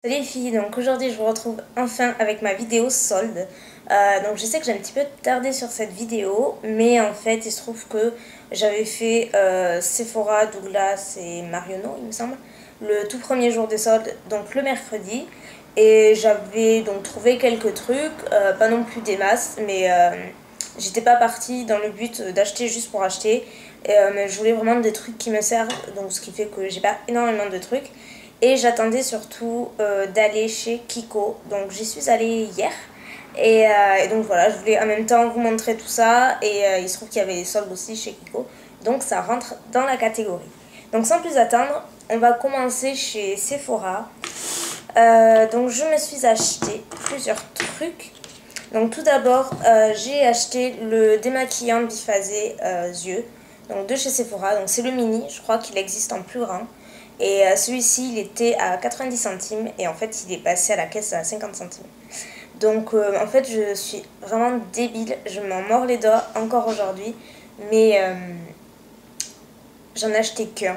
Salut les filles, donc aujourd'hui je vous retrouve enfin avec ma vidéo solde. Donc je sais que j'ai un petit peu tardé sur cette vidéo, mais en fait il se trouve que j'avais fait Sephora, Douglas et Marionneau il me semble, le tout premier jour des soldes, donc le mercredi. Et j'avais donc trouvé quelques trucs, pas non plus des masses, mais j'étais pas partie dans le but d'acheter juste pour acheter. Mais je voulais vraiment des trucs qui me servent, donc ce qui fait que j'ai pas énormément de trucs. Et j'attendais surtout d'aller chez Kiko. Donc j'y suis allée hier. Et donc voilà, je voulais en même temps vous montrer tout ça. Et il se trouve qu'il y avait des soldes aussi chez Kiko. Donc ça rentre dans la catégorie. Donc sans plus attendre, on va commencer chez Sephora. Donc je me suis acheté plusieurs trucs. Donc tout d'abord, j'ai acheté le démaquillant biphasé yeux. Donc de chez Sephora. Donc c'est le mini, je crois qu'il existe en plus grand. Et celui-ci, il était à 90 centimes et en fait, il est passé à la caisse à 50 centimes. Donc en fait, je suis vraiment débile. Je m'en mords les doigts encore aujourd'hui. Mais j'en ai acheté qu'un.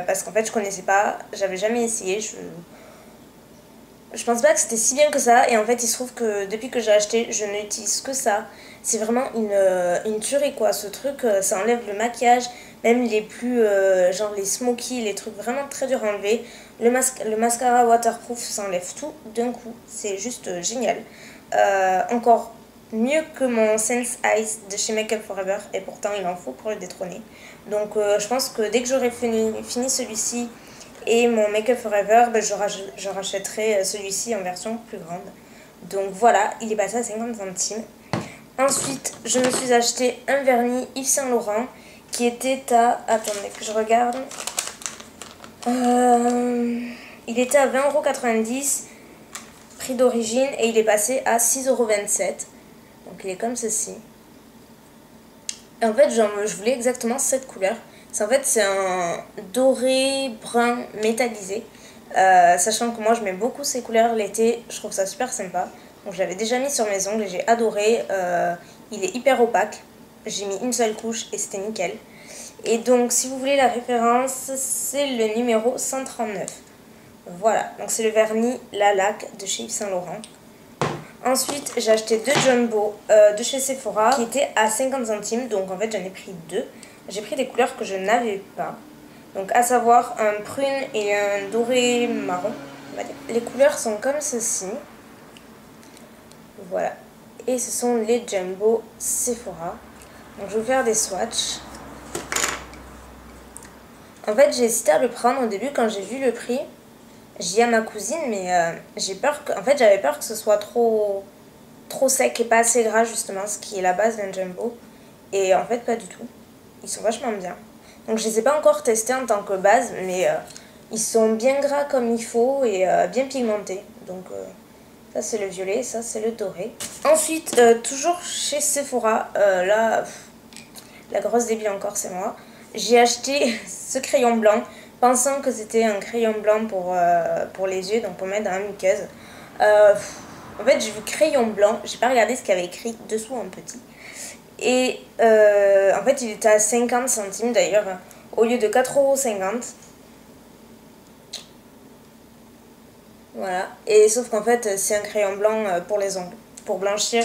Parce qu'en fait, je connaissais pas. J'avais jamais essayé. Je pense pas que c'était si bien que ça. Et en fait, il se trouve que depuis que j'ai acheté, je n'utilise que ça. C'est vraiment une tuerie quoi. Ce truc, ça enlève le maquillage. Même les plus, genre les smoky, les trucs vraiment très durs à enlever. Le mascara waterproof, ça enlève tout d'un coup. C'est juste génial. Encore mieux que mon Sense Ice de chez Make Up Forever. Et pourtant, il en faut pour le détrôner. Donc, je pense que dès que j'aurai fini celui-ci et mon Make Up Forever, ben, je rachèterai celui-ci en version plus grande. Donc voilà, il est passé à 50 centimes. Ensuite, je me suis acheté un vernis Yves Saint Laurent qui était à... Attendez que je regarde. Il était à 20,90 €, prix d'origine, et il est passé à 6,27 €. Donc il est comme ceci. Et en fait, je voulais exactement cette couleur. En fait, c'est un doré brun métallisé. Sachant que moi, je mets beaucoup ces couleurs l'été. Je trouve ça super sympa. Donc, je l'avais déjà mis sur mes ongles et j'ai adoré. Il est hyper opaque. J'ai mis une seule couche et c'était nickel. Et donc, si vous voulez la référence, c'est le numéro 139. Voilà. Donc, c'est le vernis Lilac de chez Yves Saint Laurent. Ensuite, j'ai acheté deux jumbo de chez Sephora qui étaient à 50 centimes. Donc en fait, j'en ai pris deux. J'ai pris des couleurs que je n'avais pas. Donc à savoir un prune et un doré marron, on va dire. Les couleurs sont comme ceci. Voilà. Et ce sont les jumbo Sephora. Donc je vais vous faire des swatchs. En fait, j'ai hésité à le prendre au début quand j'ai vu le prix. J'ai dit à ma cousine, mais j'ai peur que... En fait, j'avais peur que ce soit trop sec et pas assez gras, justement, ce qui est la base d'un jumbo. Et en fait, pas du tout. Ils sont vachement bien. Donc, je les ai pas encore testés en tant que base, mais ils sont bien gras comme il faut et bien pigmentés. Donc, ça, c'est le violet, ça, c'est le doré. Ensuite, toujours chez Sephora, là, la grosse débile encore, c'est moi. J'ai acheté ce crayon blanc, pensant que c'était un crayon blanc pour les yeux, donc pour mettre dans la muqueuse. En fait, j'ai vu crayon blanc, j'ai pas regardé ce qu'il y avait écrit dessous en petit. Et en fait, il était à 50 centimes d'ailleurs, au lieu de 4,50 €. Voilà. Et sauf qu'en fait, c'est un crayon blanc pour les ongles, pour blanchir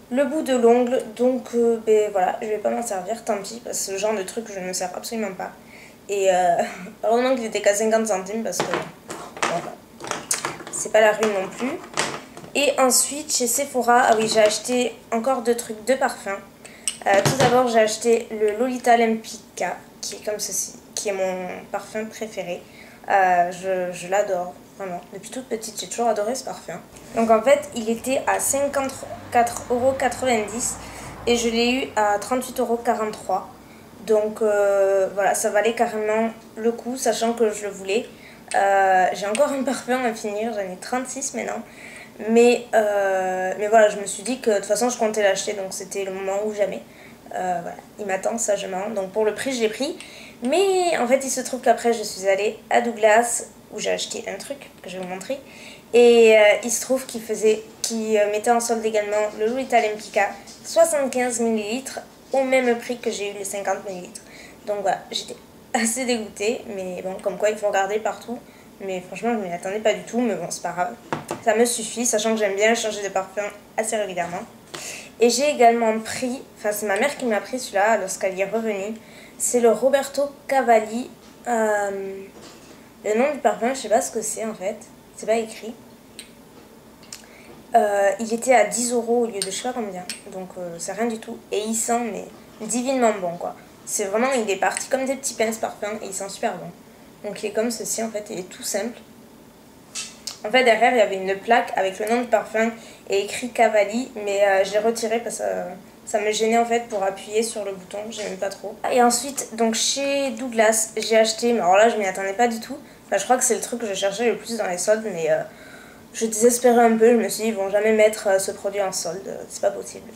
le bout de l'ongle. Donc, ben voilà, je vais pas m'en servir, tant pis, parce que ce genre de truc, je ne me sers absolument pas. Et heureusement qu'il était qu'à 50 centimes parce que voilà, c'est pas la rue non plus. Et ensuite chez Sephora, ah oui, j'ai acheté encore deux trucs, deux parfums. Tout d'abord, j'ai acheté le Lolita Lempicka qui est comme ceci, qui est mon parfum préféré. Je l'adore vraiment. Depuis toute petite, j'ai toujours adoré ce parfum. Donc en fait, il était à 54,90 € et je l'ai eu à 38,43 €. Donc voilà, ça valait carrément le coup, sachant que je le voulais. J'ai encore un parfum à finir, j'en ai 36 maintenant. Mais voilà, je me suis dit que de toute façon je comptais l'acheter, donc c'était le moment ou jamais. Voilà, il m'attend sagement. Donc pour le prix, je l'ai pris. Mais en fait, il se trouve qu'après, je suis allée à Douglas, où j'ai acheté un truc que je vais vous montrer. Et il se trouve qu'il mettait en solde également le Lolita Lempicka 75 ml au même prix que j'ai eu les 50 ml. Donc voilà, j'étais assez dégoûtée, mais bon, comme quoi il faut regarder partout Mais franchement, je ne m'y attendais pas du tout. Mais bon, c'est pas grave. Ça me suffit, sachant que j'aime bien changer de parfum assez régulièrement. Et j'ai également pris, enfin c'est ma mère qui m'a pris celui-là lorsqu'elle y est revenue. C'est le Roberto Cavalli. Le nom du parfum, je sais pas ce que c'est en fait. C'est pas écrit. Il était à 10 € au lieu de je sais pas combien. Donc c'est rien du tout. Et il sent mais divinement bon quoi. C'est vraiment, il est parti comme des petits pinces parfum et il sent super bon. Donc il est comme ceci en fait, il est tout simple. En fait derrière il y avait une plaque avec le nom du parfum et écrit Cavalli. Mais je l'ai retiré parce que ça me gênait en fait pour appuyer sur le bouton. J'aimais pas trop. Et ensuite donc chez Douglas j'ai acheté, mais alors là je m'y attendais pas du tout. Enfin, je crois que c'est le truc que je cherchais le plus dans les soldes, mais je désespérais un peu. Je me suis dit, ils vont jamais mettre ce produit en solde, c'est pas possible.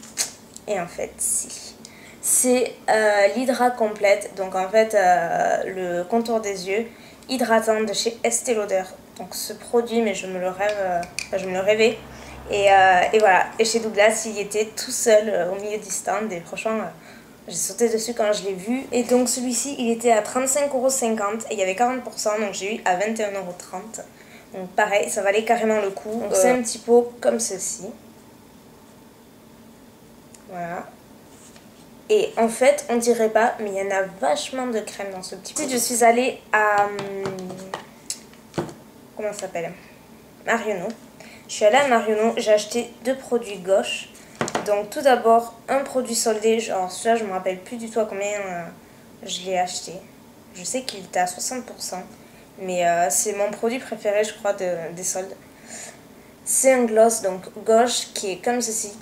Et en fait, si. C'est l'Hydra complète, donc en fait, le contour des yeux hydratant de chez Estée Lauder. Donc ce produit, mais je me le rêve, je me le rêvais. Et voilà, et chez Douglas, il était tout seul au milieu du stand, et franchement. J'ai sauté dessus quand je l'ai vu. Et donc celui-ci, il était à 35,50 € et il y avait 40%, donc j'ai eu à 21,30 €. Donc pareil, ça valait carrément le coup. Donc c'est un petit pot comme ceci. Voilà. Et en fait, on dirait pas, mais il y en a vachement de crème dans ce petit pot. Ensuite, je suis allée à... comment ça s'appelle? Marionneau. Je suis allée à Marionneau, j'ai acheté 2 produits gauche. Donc tout d'abord, un produit soldé, genre celui-là je me rappelle plus du tout à combien je l'ai acheté. Je sais qu'il était à 60%, mais c'est mon produit préféré je crois des soldes. C'est un gloss donc gauche qui est comme ceci,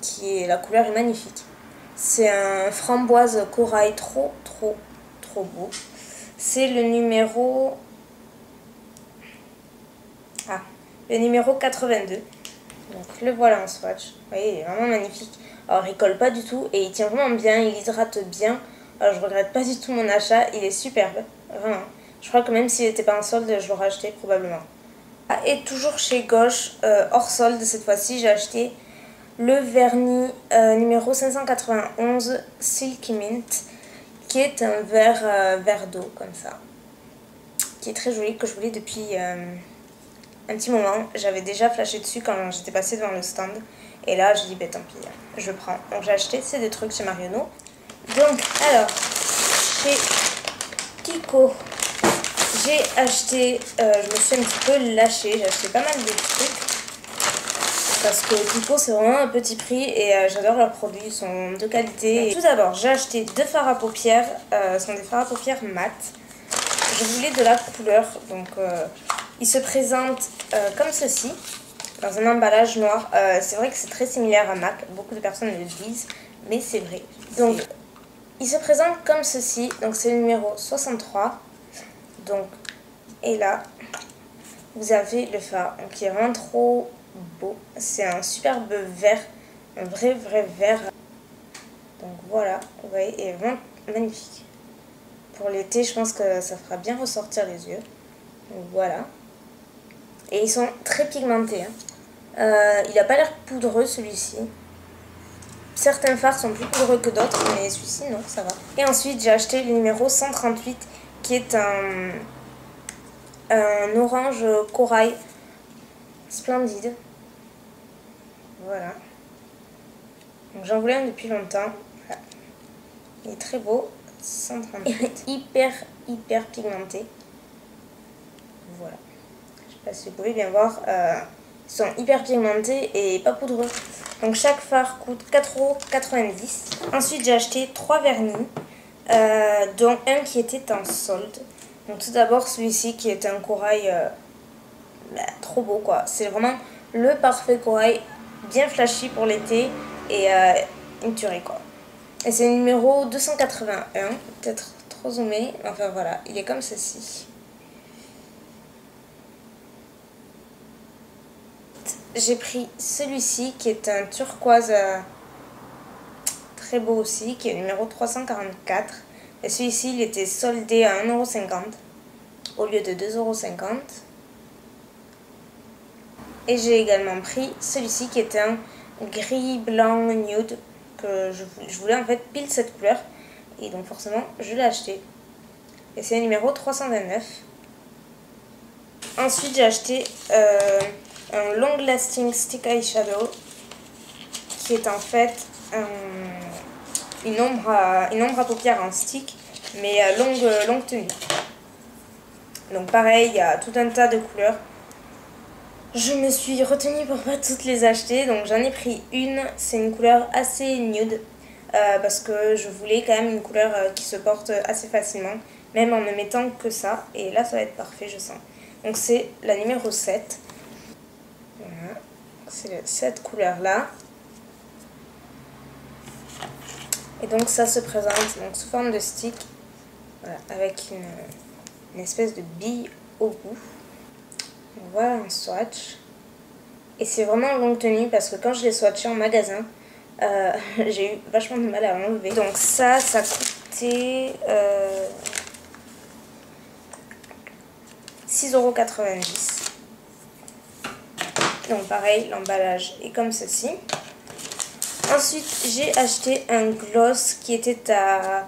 la couleur est magnifique. C'est un framboise corail trop beau. C'est le numéro... ah, le numéro 82. Donc le voilà en swatch. Vous voyez, il est vraiment magnifique. Alors il colle pas du tout et il tient vraiment bien, il hydrate bien. Alors je regrette pas du tout mon achat, il est superbe. Vraiment. Je crois que même s'il n'était pas en solde, je l'aurais acheté probablement. Ah, et toujours chez Gauche, hors solde cette fois-ci, j'ai acheté le vernis numéro 591 Silky Mint, qui est un verre d'eau comme ça. Qui est très joli, que je voulais depuis... un petit moment, j'avais déjà flashé dessus quand j'étais passée devant le stand. Et là, j'ai dit, bah tant pis, je prends. Donc j'ai acheté ces 2 trucs chez Marionneau. Donc, alors, chez Kiko, j'ai acheté, je me suis un petit peu lâchée, j'ai acheté pas mal de trucs. Parce que Kiko, c'est vraiment un petit prix et j'adore leurs produits, ils sont de qualité. Tout d'abord, j'ai acheté 2 fards à paupières, ce sont des fards à paupières mat. Je voulais de la couleur, donc... il se présente comme ceci, dans un emballage noir. C'est vrai que c'est très similaire à MAC, beaucoup de personnes le disent, mais c'est vrai. Donc, il se présente comme ceci, donc c'est le numéro 63. Donc, et là, vous avez le phare, qui est vraiment trop beau. C'est un superbe vert, un vrai vert. Donc voilà, vous voyez, il est vraiment magnifique. Pour l'été, je pense que ça fera bien ressortir les yeux. Donc voilà. Et ils sont très pigmentés. Il n'a pas l'air poudreux celui-ci. Certains fards sont plus poudreux que d'autres, mais celui-ci non, ça va. Et ensuite j'ai acheté le numéro 138 qui est un orange corail splendide. Voilà. Donc j'en voulais un depuis longtemps. Voilà. Il est très beau. 138. hyper pigmenté. Voilà. Je sais pas si vous pouvez bien voir. Ils sont hyper pigmentés et pas poudreux. Donc chaque fard coûte 4,90 €. Ensuite j'ai acheté 3 vernis, dont un qui était en solde. Donc tout d'abord celui-ci qui est un corail trop beau quoi. C'est vraiment le parfait corail, bien flashy pour l'été et une tuerie quoi. Et c'est le numéro 281, peut-être trop zoomé, enfin voilà, il est comme ceci. J'ai pris celui-ci qui est un turquoise très beau aussi, qui est le numéro 344. Et celui-ci, il était soldé à 1,50 € au lieu de 2,50 €. Et j'ai également pris celui-ci qui est un gris blanc nude, que je voulais en fait pile cette couleur. Et donc forcément, je l'ai acheté. Et c'est le numéro 329. Ensuite j'ai acheté un Long Lasting Stick Eyeshadow qui est en fait une ombre à paupières en stick mais longue tenue. Donc pareil, il y a tout un tas de couleurs. Je me suis retenue pour pas toutes les acheter, donc j'en ai pris une. C'est une couleur assez nude parce que je voulais quand même une couleur qui se porte assez facilement, même en ne mettant que ça. Et là ça va être parfait, je sens. Donc c'est la numéro 7. Voilà. C'est cette couleur là. Et donc ça se présente donc sous forme de stick, voilà, avec une espèce de bille au bout. Voilà un swatch. Et c'est vraiment longue tenue parce que quand je l'ai swatché en magasin, j'ai eu vachement de mal à l'enlever. Donc ça coûtait 6,90 €. Donc pareil, l'emballage est comme ceci. Ensuite, j'ai acheté un gloss qui était à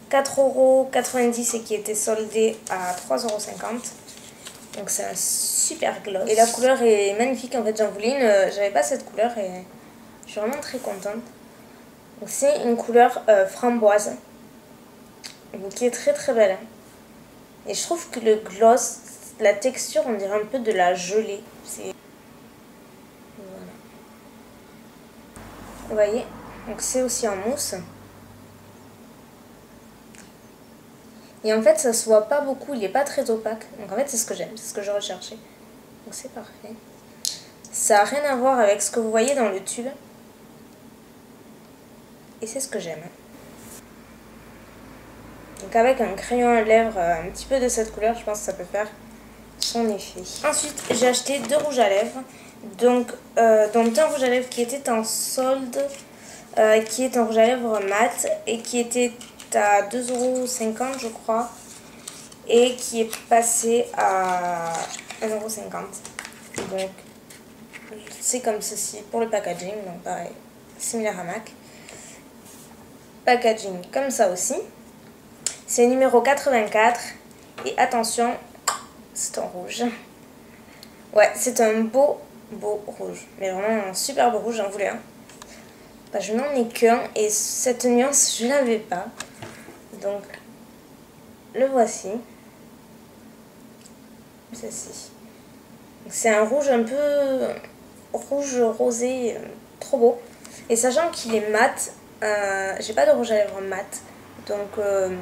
4,90 € et qui était soldé à 3,50 €. Donc c'est un super gloss. Et la couleur est magnifique, en fait j'en voulais une, j'avais pas cette couleur et je suis vraiment très contente. Donc c'est une couleur framboise, donc qui est très très belle. Et je trouve que le gloss, la texture on dirait un peu de la gelée. Voilà. Vous voyez, donc c'est aussi en mousse. Et en fait ça se voit pas beaucoup, il est pas très opaque. Donc en fait c'est ce que j'aime, c'est ce que je recherchais. Donc c'est parfait. Ça n'a rien à voir avec ce que vous voyez dans le tube. Et c'est ce que j'aime. Donc avec un crayon à lèvres un petit peu de cette couleur, je pense que ça peut faire son effet. Ensuite j'ai acheté 2 rouges à lèvres. Donc un rouge à lèvres qui était en solde, qui est un rouge à lèvres mat et qui était à 2,50 € je crois, et qui est passé à 1,50 €. Donc c'est comme ceci pour le packaging, donc pareil, similaire à MAC. Packaging comme ça aussi. C'est numéro 84 et attention, c'est en rouge. Ouais, c'est un beau rouge, mais vraiment un super beau rouge, j'en voulais un. Bah, je n'en ai qu'un et cette nuance je l'avais pas. Donc le voici. Ceci. C'est un rouge un peu rouge rosé, trop beau. Et sachant qu'il est mat, j'ai pas de rouge à lèvres mat, donc je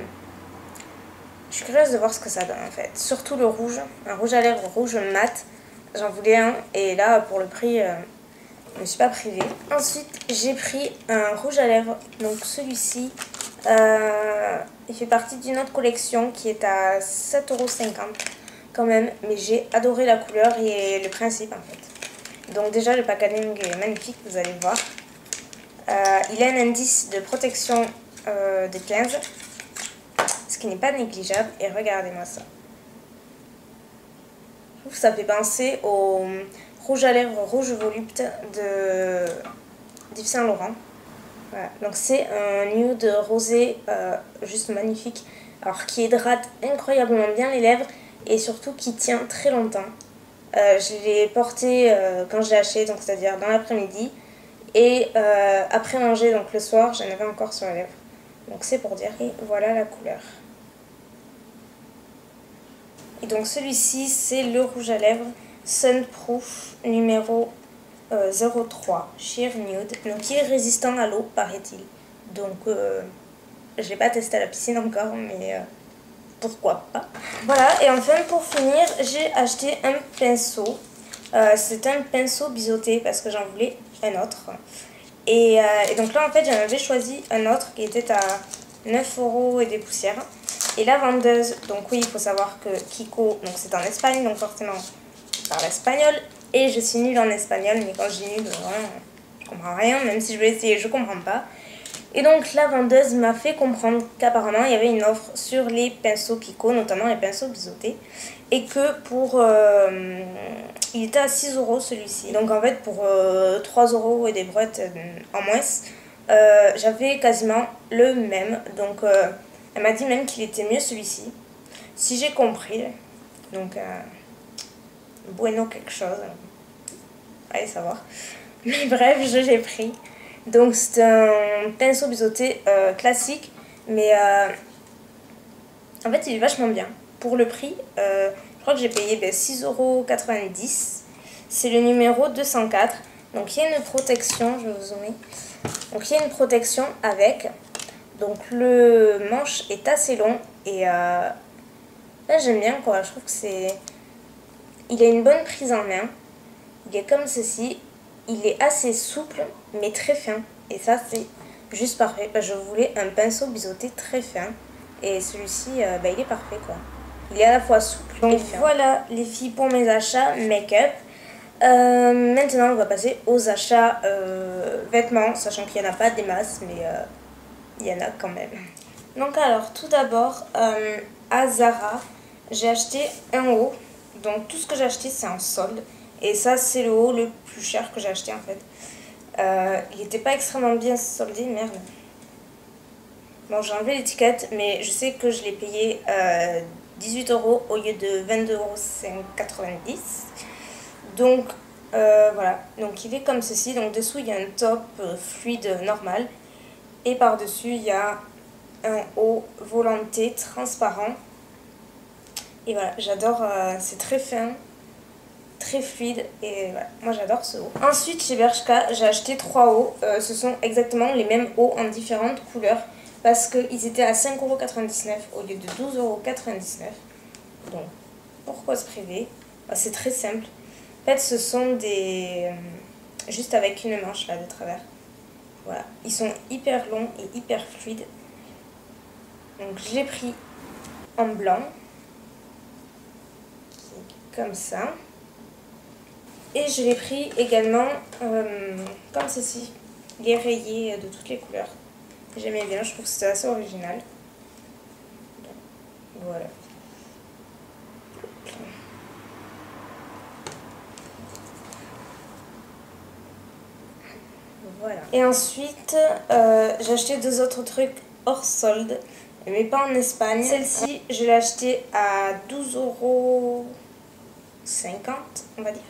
suis curieuse de voir ce que ça donne en fait. Surtout le rouge, un rouge à lèvres rouge mat, j'en voulais un et là pour le prix je me suis pas privée. Ensuite j'ai pris un rouge à lèvres, donc celui-ci il fait partie d'une autre collection qui est à 7,50 € quand même, mais j'ai adoré la couleur et le principe en fait. Donc déjà le packaging est magnifique, vous allez voir. Il a un indice de protection de 15, ce qui n'est pas négligeable, et regardez-moi ça. Je trouve que ça fait penser au rouge à lèvres rouge volupte de d'Yves Saint Laurent. Voilà. Donc c'est un nude rosé juste magnifique, alors qui hydrate incroyablement bien les lèvres et surtout qui tient très longtemps. Je l'ai porté quand je l'ai acheté, donc c'est-à-dire dans l'après-midi, et après manger, donc le soir, j'en avais encore sur les lèvres. Donc c'est pour dire. Et voilà la couleur. Et donc celui-ci, c'est le rouge à lèvres Sunproof numéro 03 Sheer Nude, donc qui est résistant à l'eau, paraît-il. Donc je l'ai pas testé à la piscine encore, mais pourquoi pas. Voilà, et enfin pour finir, j'ai acheté un pinceau. C'est un pinceau biseauté parce que j'en voulais un autre. Et donc là en fait j'en avais choisi un autre qui était à 9 € et des poussières. Et la vendeuse, donc oui il faut savoir que Kiko, donc c'est en Espagne, donc forcément je parle espagnol. Et je suis nulle en espagnol, mais quand je dis nulle, vraiment, je comprends rien, même si je vais essayer, je comprends pas. Et donc la vendeuse m'a fait comprendre qu'apparemment il y avait une offre sur les pinceaux Kiko, notamment les pinceaux biseautés. Et que pour... il était à 6 € celui-ci. Donc en fait pour 3 € et des brouettes en moins, j'avais quasiment le même. Donc elle m'a dit même qu'il était mieux celui-ci. Si j'ai compris. Donc Bueno quelque chose. Allez savoir. Mais bref, je l'ai pris. Donc c'est un pinceau biseauté classique. Mais en fait il est vachement bien. Pour le prix, je crois que j'ai payé 6,90 €. C'est le numéro 204. Donc il y a une protection, je vais vous zoomer. Donc il y a une protection avec. Donc le manche est assez long et là j'aime bien quoi. Je trouve que c'est... Il a une bonne prise en main. Il est comme ceci. Il est assez souple mais très fin. Et ça c'est juste parfait. Je voulais un pinceau biseauté très fin. Et celui-ci il est parfait quoi. Il est à la fois souple et fin. Voilà les filles pour mes achats make-up. Maintenant on va passer aux achats vêtements. Sachant qu'il n'y en a pas des masses mais il y en a quand même. Donc alors tout d'abord à Zara j'ai acheté un haut. Donc tout ce que j'ai acheté c'est en solde. Et ça c'est le haut le plus cher que j'ai acheté en fait. Il n'était pas extrêmement bien soldé, merde. Bon j'ai enlevé l'étiquette mais je sais que je l'ai payé 18 € au lieu de 22,90 €. Donc voilà, donc il est comme ceci. Donc dessous il y a un top fluide normal. Et par dessus il y a un haut volanté transparent. Et voilà, j'adore, c'est très fin, très fluide et voilà, moi j'adore ce haut. Ensuite chez Bershka, j'ai acheté 3 hauts. Ce sont exactement les mêmes hauts en différentes couleurs parce qu'ils étaient à 5,99 € au lieu de 12,99 €. Donc pourquoi se priver? C'est très simple. En fait ce sont des... juste avec une manche là de travers. Voilà, ils sont hyper longs et hyper fluides. Donc je l'ai pris en blanc. Comme ça. Et je l'ai pris également comme ceci. Les rayés de toutes les couleurs. J'aimais bien, je trouve que c'était assez original. Voilà. Voilà. Et ensuite, j'ai acheté 2 autres trucs hors solde, mais pas en Espagne. Celle-ci, je l'ai achetée à 12,50 €, on va dire.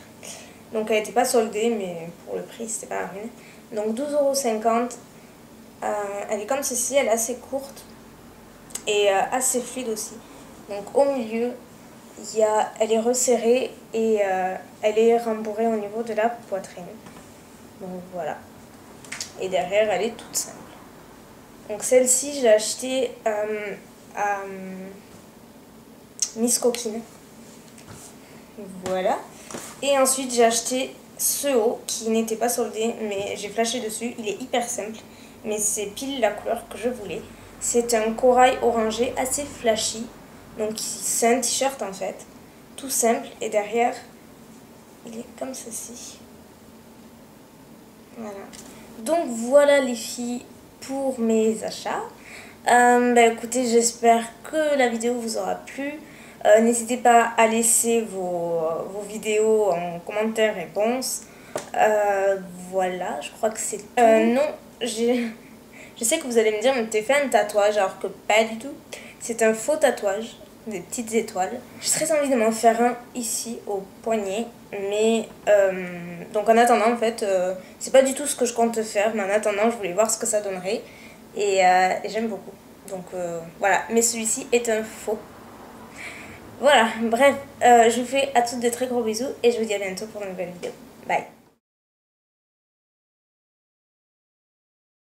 Donc elle n'était pas soldée, mais pour le prix, c'était pas la ruine. Donc 12,50 €. Elle est comme ceci, elle est assez courte et assez fluide aussi. Donc au milieu, elle est resserrée et elle est rembourrée au niveau de la poitrine. Donc voilà. Et derrière, elle est toute simple. Donc celle-ci, je l'ai achetée à Miss Coquine. Voilà. Et ensuite, j'ai acheté ce haut qui n'était pas soldé, mais j'ai flashé dessus. Il est hyper simple, mais c'est pile la couleur que je voulais. C'est un corail orangé assez flashy. Donc c'est un t-shirt en fait. Tout simple. Et derrière, il est comme ceci. Voilà. Donc voilà les filles pour mes achats. Écoutez, j'espère que la vidéo vous aura plu. N'hésitez pas à laisser vos vidéos en commentaire réponse. Voilà, je crois que c'est tout. Non, je sais que vous allez me dire, mais t'es fait un tatouage, alors que pas du tout. C'est un faux tatouage, des petites étoiles. J'ai très envie de m'en faire un ici, au poignet. Mais, donc en attendant, en fait, c'est pas du tout ce que je compte faire. Mais en attendant, je voulais voir ce que ça donnerait. Et j'aime beaucoup. Donc voilà, mais celui-ci est un faux. Voilà, bref, je vous fais à toutes de très gros bisous et je vous dis à bientôt pour une nouvelle vidéo. Bye!